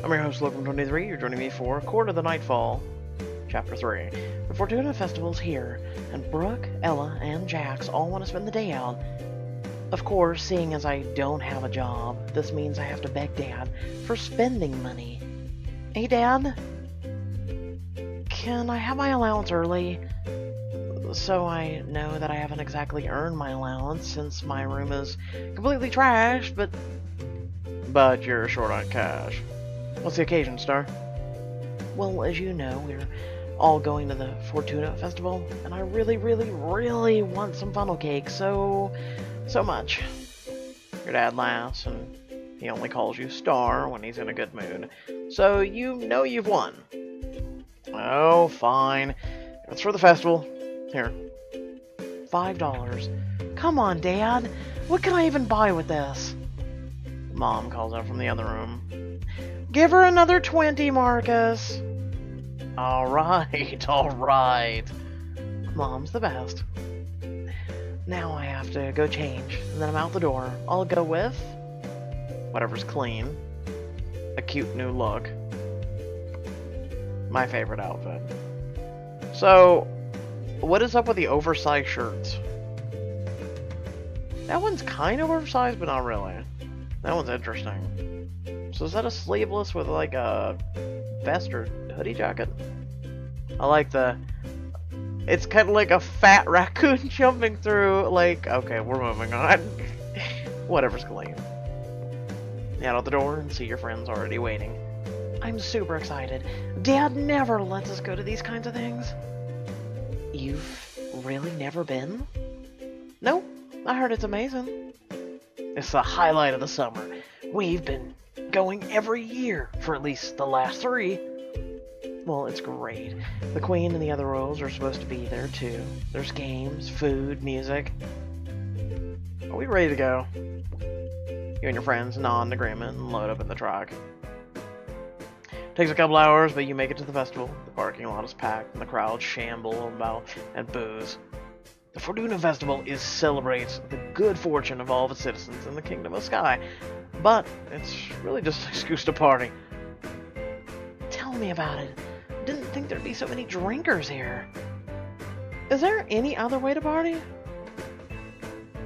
I'm your host, Logan23. You're joining me for Court of the Nightfall, Chapter 3. The Fortuna Festival's here, and Brooke, Ella, and Jax all want to spend the day out. Of course, seeing as I don't have a job, this means I have to beg Dad for spending money. Hey, Dad? Can I have my allowance early? So I know that I haven't exactly earned my allowance since my room is completely trashed, but you're short on cash. What's the occasion, Star? Well, as you know, we're all going to the Fortuna Festival, and I really, really, really want some funnel cake, so much. Your dad laughs, and he only calls you Star when he's in a good mood, so you know you've won. Oh, fine. It's for the festival. Here. $5. Come on, Dad. What can I even buy with this? Mom calls out from the other room. Give her another 20, Marcus. Alright, alright. Mom's the best. Now I have to go change, and then I'm out the door. I'll go with whatever's clean. A cute new look. My favorite outfit. So, what is up with the oversized shirts? That one's kind of oversized, but not really. That one's interesting. So is that a sleeveless with like a vest or hoodie jacket? I like the... It's kind of like a fat raccoon jumping through, like... Okay, we're moving on. Whatever's clean. Get out the door and see your friends already waiting. I'm super excited. Dad never lets us go to these kinds of things. You've really never been? Nope. I heard it's amazing. It's the highlight of the summer. We've been going every year for at least the last 3. Well, it's great. The Queen and the other royals are supposed to be there too. There's games, food, music. Are we ready to go? You and your friends nod in agreement and load up in the truck. Takes a couple hours, but you make it to the festival. The parking lot is packed and the crowd shamble about and booze. The Fortuna Festival celebrates the good fortune of all of its citizens in the Kingdom of Sky, but it's really just an excuse to party. Tell me about it. Didn't think there'd be so many drinkers here. Is there any other way to party?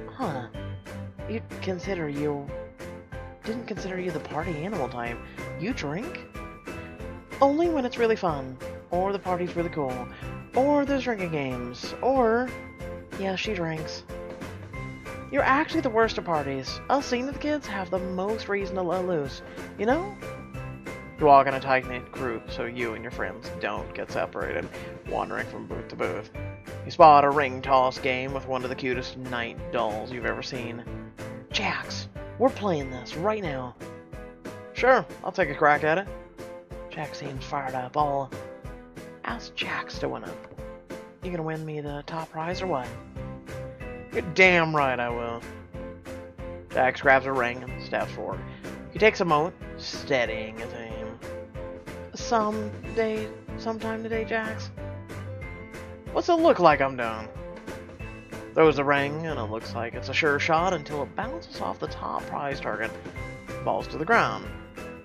Huh. Didn't consider you the party animal type. You drink? Only when it's really fun, or the party's really cool, or there's drinking games, or... Yeah, she drinks. You're actually the worst at parties. Us senior kids have the most reason to let loose, you know? You walk in a tight-knit group so you and your friends don't get separated, wandering from booth to booth. You spot a ring toss game with one of the cutest night dolls you've ever seen. Jax, we're playing this right now. Sure, I'll take a crack at it. Jax seems fired up. I'll ask Jax to win it. You gonna win me the top prize or what? You're damn right I will. Jax grabs a ring and steps forward. He takes a moment, steadying his aim. Sometime today, Jax. What's it look like I'm doing? Throws the ring, and it looks like it's a sure shot until it bounces off the top prize target, falls to the ground.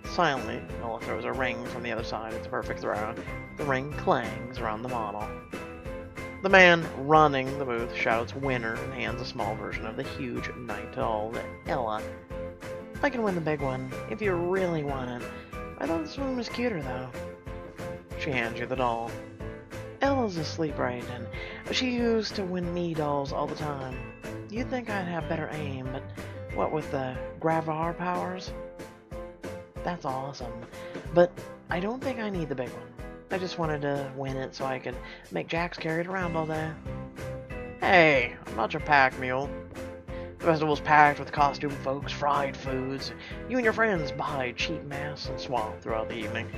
Silently, Noah throws a ring from the other side. It's a perfect throw. The ring clangs around the model. The man running the booth shouts winner and hands a small version of the huge night doll to Ella. I can win the big one, if you really want it. I thought this one was cuter, though. She hands you the doll. Ella's asleep right, and she used to win me dolls all the time. You'd think I'd have better aim, but what with the Gravar powers? That's awesome. But I don't think I need the big one. I just wanted to win it so I could make Jax carry it around all day. Hey, I'm not your pack mule. The festival's packed with costume folks, fried foods. You and your friends buy cheap masks and swap throughout the evening.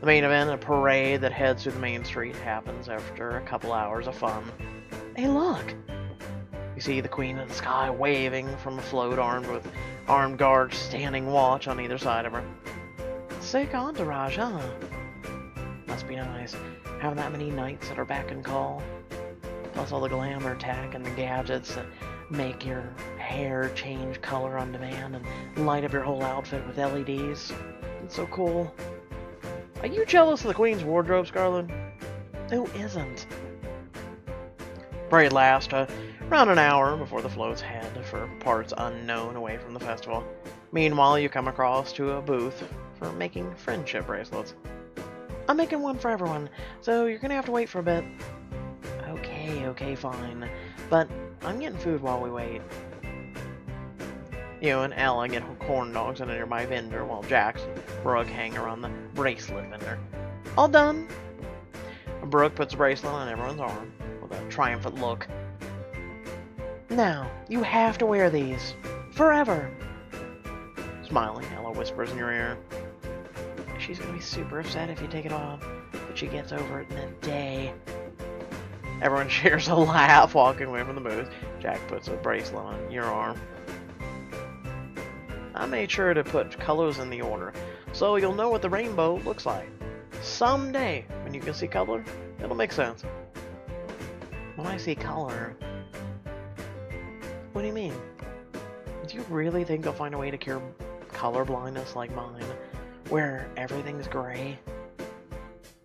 The main event, a parade that heads through the main street, happens after a couple hours of fun. Hey, look! You see the Queen of the Sky waving from a float armed with armed guards standing watch on either side of her. Sick entourage, huh? Must be nice, having that many knights at her beck and call. Plus all the glamour tech and the gadgets that make your hair change color on demand and light up your whole outfit with LEDs. It's so cool. Are you jealous of the Queen's wardrobe, Scarlet? Who isn't? Parade lasts around an hour before the floats head for parts unknown away from the festival. Meanwhile, you come across to a booth for making friendship bracelets. I'm making one for everyone, so you're gonna have to wait for a bit. Okay, fine. But I'm getting food while we wait. You and Ella get corn dogs at a nearby vendor while Jax and Brooke hang around the bracelet vendor. All done? Brooke puts a bracelet on everyone's arm with a triumphant look. Now, you have to wear these. Forever. Smiling, Ella whispers in your ear. She's gonna be super upset if you take it off, but she gets over it in a day. Everyone shares a laugh walking away from the booth. Jack puts a bracelet on your arm. I made sure to put colors in the order, so you'll know what the rainbow looks like. Someday, when you can see color, it'll make sense. When I see color... What do you mean? Do you really think they'll find a way to cure color blindness like mine, where everything's gray?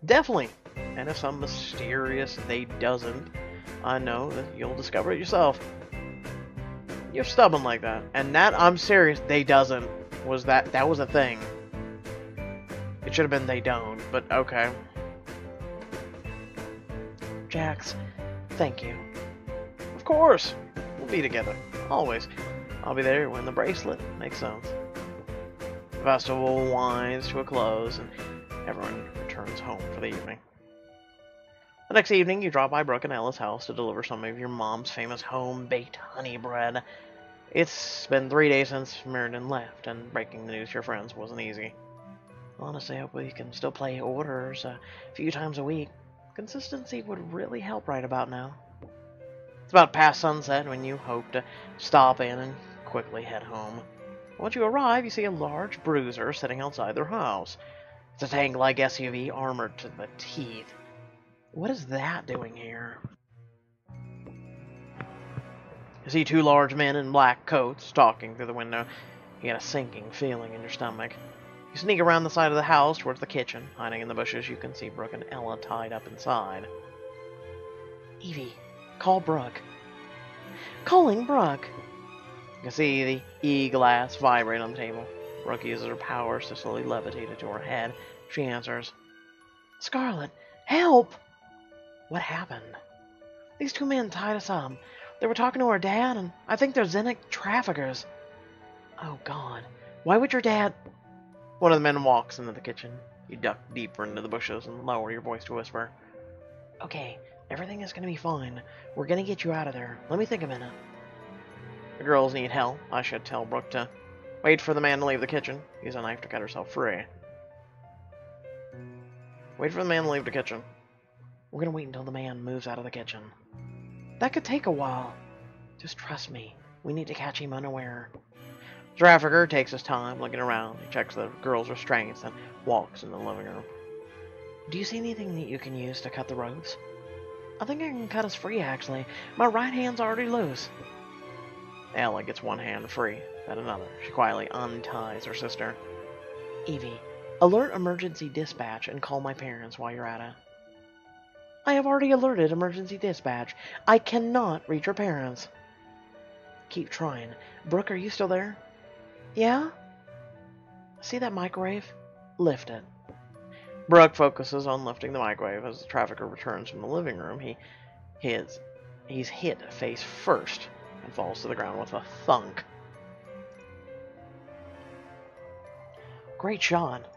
Definitely! And if some mysterious they doesn't, I know that you'll discover it yourself. You're stubborn like that. And that, I'm serious, they doesn't. That was a thing. It should have been they don't, but okay. Jax, thank you. Of course! We'll be together. Always. I'll be there when the bracelet makes sense. The festival winds to a close, and everyone returns home for the evening. The next evening, you drop by Brooke and Ella's house to deliver some of your mom's famous home-baked honey bread. It's been 3 days since Meriden left, and breaking the news to your friends wasn't easy. Honestly, I hope we can still play orders a few times a week. Consistency would really help right about now. It's about past sunset when you hope to stop in and quickly head home. Once you arrive, you see a large bruiser sitting outside their house. It's a tank-like SUV armored to the teeth. What is that doing here? You see two large men in black coats stalking through the window. You get a sinking feeling in your stomach. You sneak around the side of the house towards the kitchen. Hiding in the bushes, you can see Brooke and Ella tied up inside. Evie, call Brooke. Calling Brooke. You can see the E-glass vibrate on the table. Brooke uses her powers to slowly levitate it to her head. She answers. Scarlet, help! What happened? These two men tied us up. They were talking to our dad, and I think they're Zenith traffickers. Oh, God. Why would your dad... One of the men walks into the kitchen. You duck deeper into the bushes and lower your voice to whisper. Okay, everything is going to be fine. We're going to get you out of there. Let me think a minute. The girls need help. I should tell Brooke to wait for the man to leave the kitchen. Use a knife to cut herself free. Wait for the man to leave the kitchen. We're going to wait until the man moves out of the kitchen. That could take a while. Just trust me. We need to catch him unaware. The trafficker takes his time looking around. He checks the girl's restraints and walks in the living room. Do you see anything that you can use to cut the ropes? I think I can cut us free, actually. My right hand's already loose. Ella gets one hand free, then another. She quietly unties her sister. Evie, alert emergency dispatch and call my parents while you're at it. I have already alerted emergency dispatch. I cannot reach your parents. Keep trying. Brooke, are you still there? Yeah? See that microwave? Lift it. Brooke focuses on lifting the microwave. As the trafficker returns from the living room, he's hit face first and falls to the ground with a thunk. Great shot.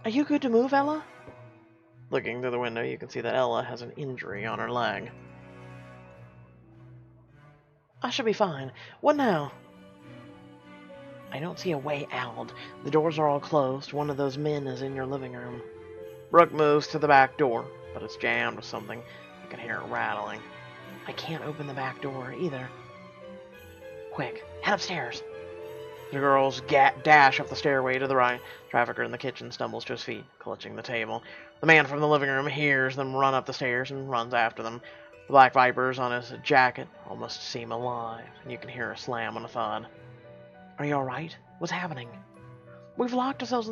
Are you good to move, Ella? Looking through the window, you can see that Ella has an injury on her leg. I should be fine. What now? I don't see a way out. The doors are all closed. One of those men is in your living room. Brooke moves to the back door, but it's jammed with something. You can hear it rattling. I can't open the back door either. Quick, head upstairs. The girls dash up the stairway to the right. The trafficker in the kitchen stumbles to his feet, clutching the table. The man from the living room hears them run up the stairs and runs after them. The black vipers on his jacket almost seem alive, and you can hear a slam and a thud. Are you alright? What's happening? We've locked ourselves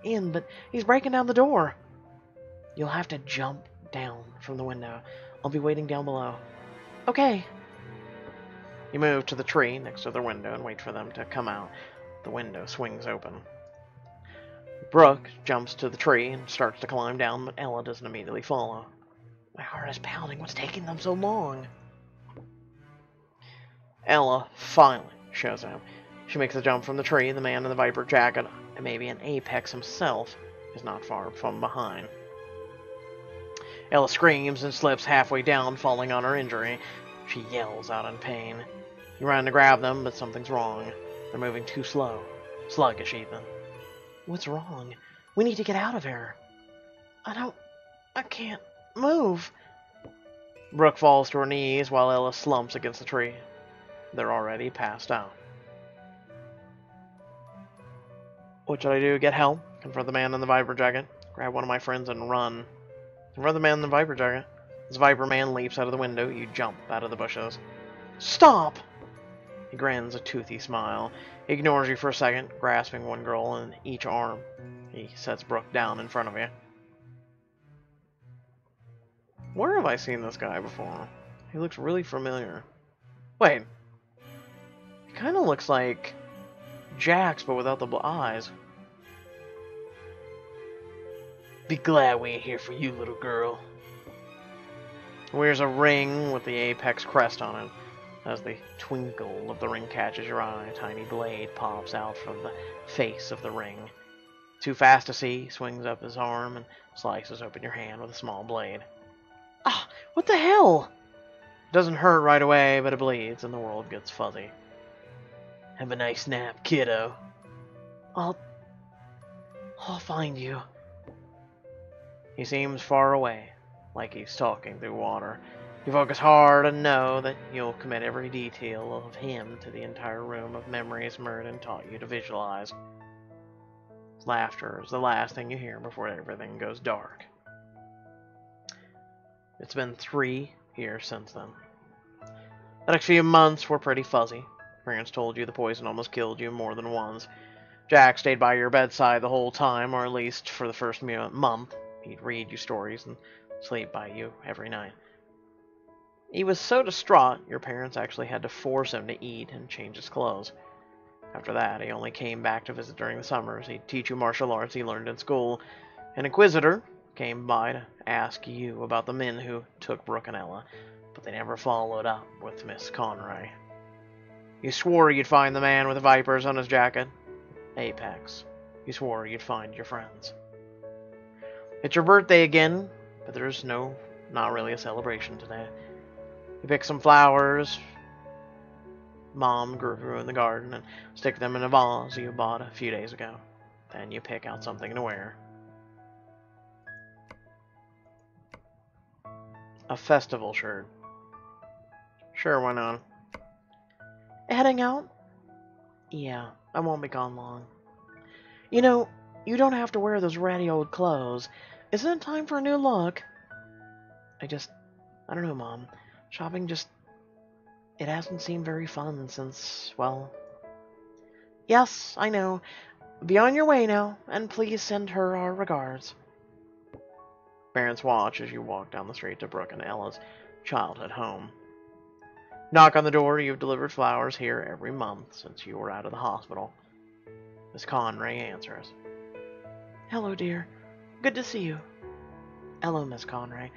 in, but he's breaking down the door. You'll have to jump down from the window. I'll be waiting down below. Okay. You move to the tree next to the window and wait for them to come out. The window swings open. Brooke jumps to the tree and starts to climb down, but Ella doesn't immediately follow. My heart is pounding. What's taking them so long? Ella finally shows up. She makes a jump from the tree. The man in the viper jacket, and maybe an apex himself, is not far from behind. Ella screams and slips halfway down, falling on her injury. She yells out in pain. You run to grab them, but something's wrong. They're moving too slow. Sluggish, even. What's wrong? We need to get out of here. I can't move. Brooke falls to her knees while Ella slumps against the tree. They're already passed out. What should I do? Get help? Confront the man in the viper jacket. Grab one of my friends and run. Confront the man in the viper jacket. As Viper Man leaps out of the window, you jump out of the bushes. Stop! He grins a toothy smile. He ignores you for a second, grasping one girl in each arm. He sets Brooke down in front of you. Where have I seen this guy before? He looks really familiar. Wait. He kind of looks like Jax, but without the eyes. Be glad we ain't here for you, little girl. He wears a ring with the apex crest on it. As the twinkle of the ring catches your eye, a tiny blade pops out from the face of the ring. Too fast to see, he swings up his arm and slices open your hand with a small blade. Ah, what the hell? It doesn't hurt right away, but it bleeds, and the world gets fuzzy. Have a nice nap, kiddo. I'll find you. He seems far away, like he's talking through water. You focus hard and know that you'll commit every detail of him to the entire room of memories Meriden taught you to visualize. His laughter is the last thing you hear before everything goes dark. It's been 3 years since then. The next few months were pretty fuzzy. Parents told you the poison almost killed you more than once. Jack stayed by your bedside the whole time, or at least for the first month. He'd read you stories and sleep by you every night. He was so distraught, your parents actually had to force him to eat and change his clothes. After that, he only came back to visit during the summers. He'd teach you martial arts he learned in school. An inquisitor came by to ask you about the men who took Brooke and Ella, but they never followed up with Miss Conroy. You swore you'd find the man with the vipers on his jacket. Apex. You swore you'd find your friends. It's your birthday again, but there's not really a celebration today. You pick some flowers Mom grew in the garden and stick them in a vase you bought a few days ago. Then you pick out something to wear. A festival shirt. Sure, why not? Heading out? Yeah, I won't be gone long. You know, you don't have to wear those ratty old clothes. Isn't it time for a new look? I don't know, Mom. Shopping it hasn't seemed very fun since, well... Yes, I know. Be on your way now, and please send her our regards. Parents watch as you walk down the street to Brooke and Ella's childhood home. Knock on the door. You've delivered flowers here every month since you were out of the hospital. Miss Conroy answers. Hello, dear. Good to see you. Hello, Miss Conroy.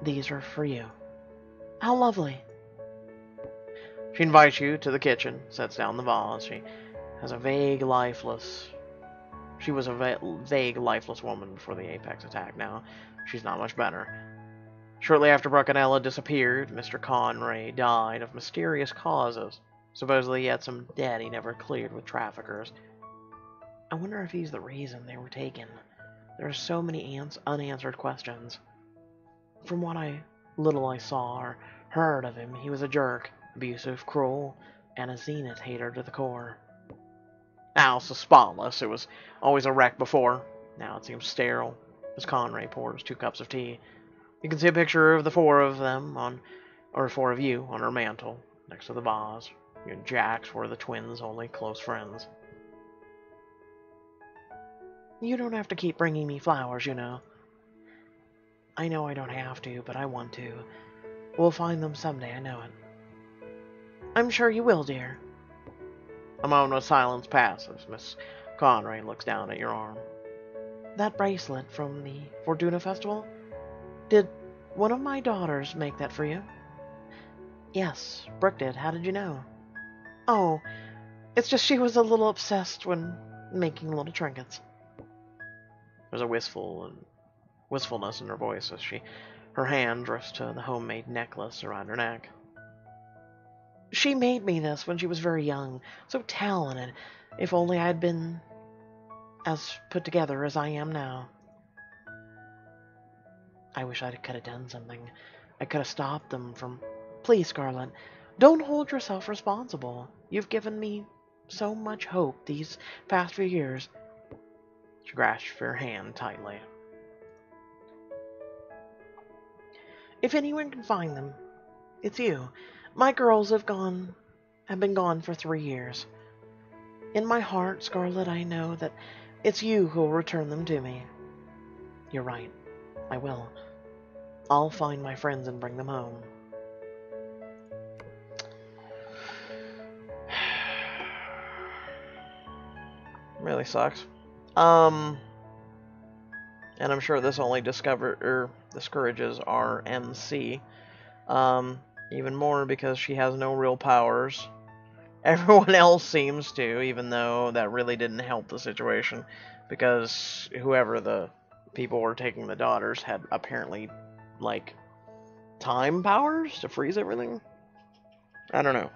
These are for you. How lovely. She invites you to the kitchen, sets down the vase. She was a vague, lifeless woman before the Apex attack. Now, she's not much better. Shortly after Brooke and Ella disappeared, Mr. Conroy died of mysterious causes. Supposedly he had some debt he never cleared with traffickers. I wonder if he's the reason they were taken. There are so many unanswered questions. From what little I saw or heard of him, he was a jerk, abusive, cruel, and a Zenith hater to the core. House was spotless. It was always a wreck before. Now it seems sterile. Miss Conroy pours 2 cups of tea. You can see a picture of the 4 of you on her mantle, next to the vase. You and Jax were the twins' only close friends. You don't have to keep bringing me flowers, you know. I know I don't have to, but I want to. We'll find them someday, I know it. I'm sure you will, dear. A moment of silence passes. Miss Conray looks down at your arm. That bracelet from the Fortuna Festival? Did one of my daughters make that for you? Yes, Brooke did. How did you know? Oh, it's just she was a little obsessed when making little trinkets. There's a wistfulness in her voice as her hand drifts to the homemade necklace around her neck. She made me this when she was very young, so talented. If only I had been as put together as I am now. I wish I could have done something. I could have stopped them from... Please, Scarlet, don't hold yourself responsible. You've given me so much hope these past few years. She grasped her hand tightly. If anyone can find them, it's you. My girls have been gone for 3 years. In my heart, Scarlet, I know that it's you who will return them to me. You're right. I will. I'll find my friends and bring them home. Really sucks. And I'm sure this only discourages our MC. Even more because she has no real powers. Everyone else seems to, even though that really didn't help the situation. Because whoever the people were taking the daughters had apparently, like, time powers to freeze everything? I don't know.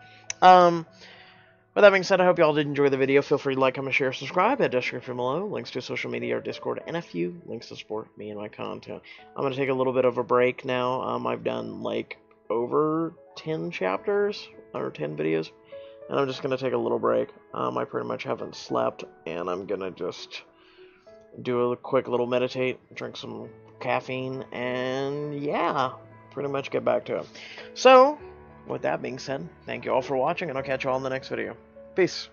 With that being said, I hope y'all did enjoy the video. Feel free to like, comment, share, subscribe. Hit the description below. Links to social media or Discord, and a few links to support me and my content. I'm going to take a little bit of a break now. I've done, like, over 10 chapters, or 10 videos. And I'm just going to take a little break. I pretty much haven't slept, and I'm going to just do a quick little meditate, drink some caffeine, and yeah, pretty much get back to it. So, with that being said, thank you all for watching, and I'll catch you all in the next video. Peace.